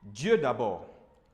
Dieu d'abord.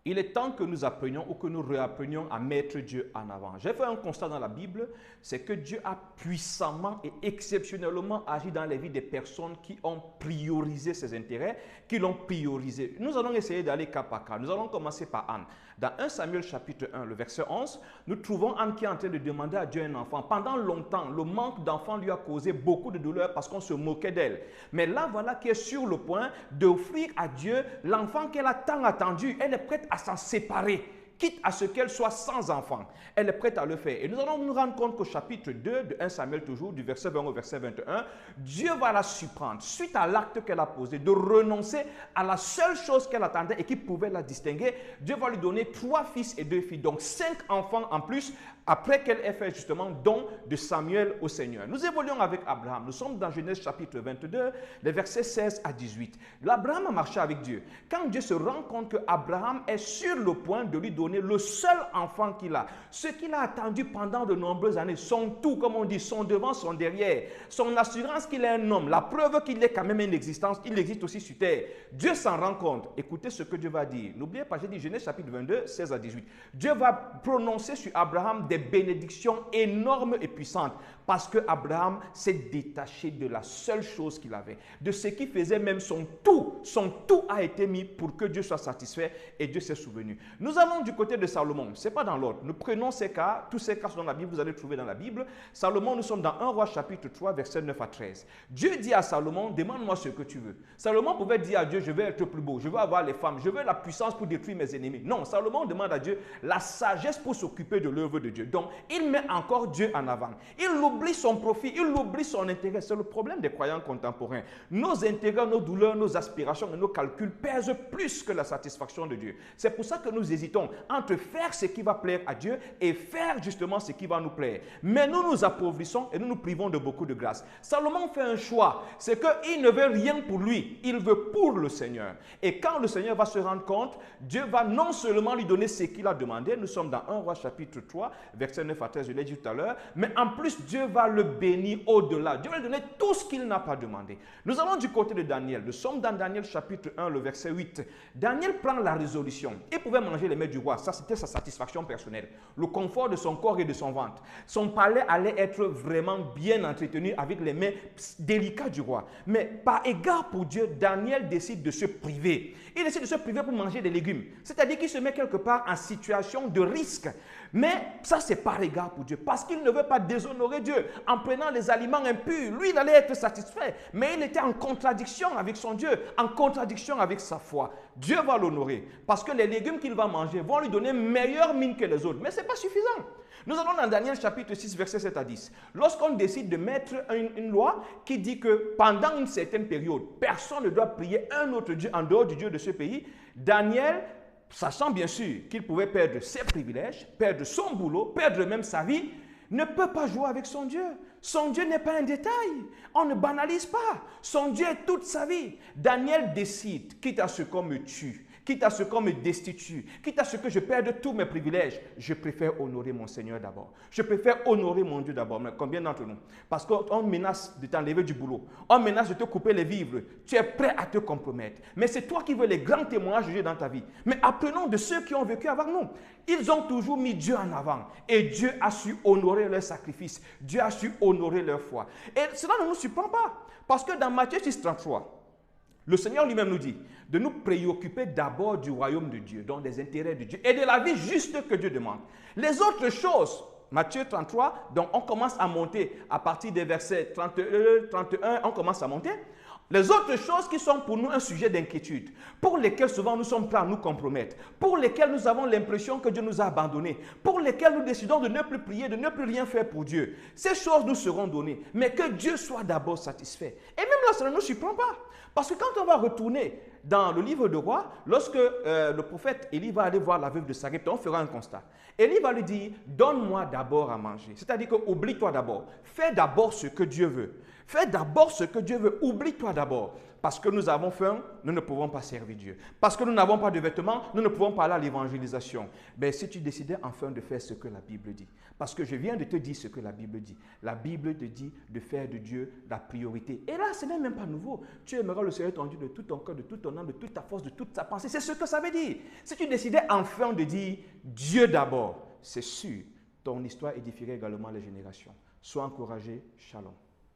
Il est temps que nous apprenions ou que nous réapprenions à mettre Dieu en avant. J'ai fait un constat dans la Bible, c'est que Dieu a puissamment et exceptionnellement agi dans les vies des personnes qui ont priorisé ses intérêts, qui l'ont priorisé. Nous allons essayer d'aller cas par cas. Nous allons commencer par Anne. Dans 1 Samuel chapitre 1, le verset 11, nous trouvons Anne qui est en train de demander à Dieu un enfant. Pendant longtemps, le manque d'enfants lui a causé beaucoup de douleur parce qu'on se moquait d'elle. Mais là, voilà qu'elle est sur le point d'offrir à Dieu l'enfant qu'elle a tant attendu. Elle est prête à s'en séparer, quitte à ce qu'elle soit sans enfant. Elle est prête à le faire. Et nous allons nous rendre compte qu'au chapitre 2 de 1 Samuel toujours, du verset 20 au verset 21, Dieu va la surprendre, suite à l'acte qu'elle a posé, de renoncer à la seule chose qu'elle attendait et qui pouvait la distinguer. Dieu va lui donner 3 fils et 2 filles, donc 5 enfants en plus, après qu'elle ait fait justement don de Samuel au Seigneur. Nous évoluons avec Abraham. Nous sommes dans Genèse chapitre 22, les versets 16 à 18. Abraham a marché avec Dieu. Quand Dieu se rend compte qu'Abraham est sur le point de lui donner le seul enfant qu'il a, ce qu'il a attendu pendant de nombreuses années, son tout, comme on dit, son devant, son derrière, son assurance qu'il est un homme, la preuve qu'il est quand même une existence, il existe aussi sur terre. Dieu s'en rend compte. Écoutez ce que Dieu va dire. N'oubliez pas, j'ai dit Genèse chapitre 22, 16 à 18. Dieu va prononcer sur Abraham des bénédictions énormes et puissantes parce que Abraham s'est détaché de la seule chose qu'il avait, de ce qui faisait même son tout a été mis pour que Dieu soit satisfait et Dieu s'est souvenu. Nous allons du côté de Salomon, ce n'est pas dans l'ordre, nous prenons ces cas, tous ces cas sont dans la Bible, vous allez trouver dans la Bible. Salomon, nous sommes dans 1 Roi chapitre 3 verset 9 à 13. Dieu dit à Salomon, demande-moi ce que tu veux. Salomon pouvait dire à Dieu, je veux être plus beau, je veux avoir les femmes, je veux la puissance pour détruire mes ennemis. Non, Salomon demande à Dieu la sagesse pour s'occuper de l'œuvre de Dieu. Donc, il met encore Dieu en avant. Il oublie son profit, il oublie son intérêt. C'est le problème des croyants contemporains. Nos intérêts, nos douleurs, nos aspirations et nos calculs pèsent plus que la satisfaction de Dieu. C'est pour ça que nous hésitons entre faire ce qui va plaire à Dieu et faire justement ce qui va nous plaire. Mais nous nous appauvrissons et nous nous privons de beaucoup de grâce. Salomon fait un choix, c'est qu'il ne veut rien pour lui, il veut pour le Seigneur. Et quand le Seigneur va se rendre compte, Dieu va non seulement lui donner ce qu'il a demandé, nous sommes dans 1 Roi chapitre 3, verset 9 à 13, je l'ai dit tout à l'heure, mais en plus Dieu va le bénir au-delà. Dieu va lui donner tout ce qu'il n'a pas demandé. Nous allons du côté de Daniel. Nous sommes dans Daniel chapitre 1, le verset 8. Daniel prend la résolution. Il pouvait manger les mets du roi. Ça, c'était sa satisfaction personnelle. Le confort de son corps et de son ventre. Son palais allait être vraiment bien entretenu avec les mets délicats du roi. Mais par égard pour Dieu, Daniel décide de se priver. Il décide de se priver pour manger des légumes. C'est-à-dire qu'il se met quelque part en situation de risque. Mais ça, c'est par égard pour Dieu. Parce qu'il ne veut pas déshonorer Dieu en prenant les aliments impurs. Lui, il allait être satisfait. Mais il était en contradiction avec son Dieu, en contradiction avec sa foi. Dieu va l'honorer. Parce que les légumes qu'il va manger vont lui donner meilleure mine que les autres. Mais ce n'est pas suffisant. Nous allons dans Daniel chapitre 6, verset 7 à 10. Lorsqu'on décide de mettre une loi qui dit que pendant une certaine période, personne ne doit prier un autre Dieu en dehors du Dieu de ce pays, Daniel, sachant bien sûr qu'il pouvait perdre ses privilèges, perdre son boulot, perdre même sa vie, ne peut pas jouer avec son Dieu. Son Dieu n'est pas un détail. On ne banalise pas. Son Dieu est toute sa vie. Daniel décide, quitte à ce qu'on me tue, quitte à ce qu'on me destitue, quitte à ce que je perde tous mes privilèges, je préfère honorer mon Seigneur d'abord. Je préfère honorer mon Dieu d'abord. Mais combien d'entre nous? Parce qu'on menace de t'enlever du boulot. On menace de te couper les vivres. Tu es prêt à te compromettre. Mais c'est toi qui veux les grands témoignages de Dieu dans ta vie. Mais apprenons de ceux qui ont vécu avant nous. Ils ont toujours mis Dieu en avant. Et Dieu a su honorer leur sacrifice. Dieu a su honorer leur foi. Et cela ne nous surprend pas. Parce que dans Matthieu 6, 33, le Seigneur lui-même nous dit de nous préoccuper d'abord du royaume de Dieu, donc des intérêts de Dieu et de la vie juste que Dieu demande. Les autres choses, Matthieu 33, donc on commence à monter à partir des versets 31, on commence à monter. Les autres choses qui sont pour nous un sujet d'inquiétude, pour lesquelles souvent nous sommes prêts à nous compromettre, pour lesquelles nous avons l'impression que Dieu nous a abandonnés, pour lesquelles nous décidons de ne plus prier, de ne plus rien faire pour Dieu. Ces choses nous seront données, mais que Dieu soit d'abord satisfait. Et même là, ça ne nous surprend pas. Parce que quand on va retourner dans le livre de Rois, lorsque le prophète Élie va aller voir la veuve de Sarepta, on fera un constat. Élie va lui dire, donne-moi d'abord à manger. C'est-à-dire que oublie-toi d'abord. Fais d'abord ce que Dieu veut. Fais d'abord ce que Dieu veut. Oublie-toi d'abord. Parce que nous avons faim, nous ne pouvons pas servir Dieu. Parce que nous n'avons pas de vêtements, nous ne pouvons pas aller à l'évangélisation. Mais si tu décidais enfin de faire ce que la Bible dit, parce que je viens de te dire ce que la Bible dit. La Bible te dit de faire de Dieu la priorité. Et là, ce n'est même pas nouveau. Tu aimeras le Seigneur ton Dieu de tout ton cœur, de toute ton âme, de toute ta force, de toute ta pensée. C'est ce que ça veut dire. Si tu décidais enfin de dire Dieu d'abord, c'est sûr, ton histoire édifierait également les générations. Sois encouragé. Shalom.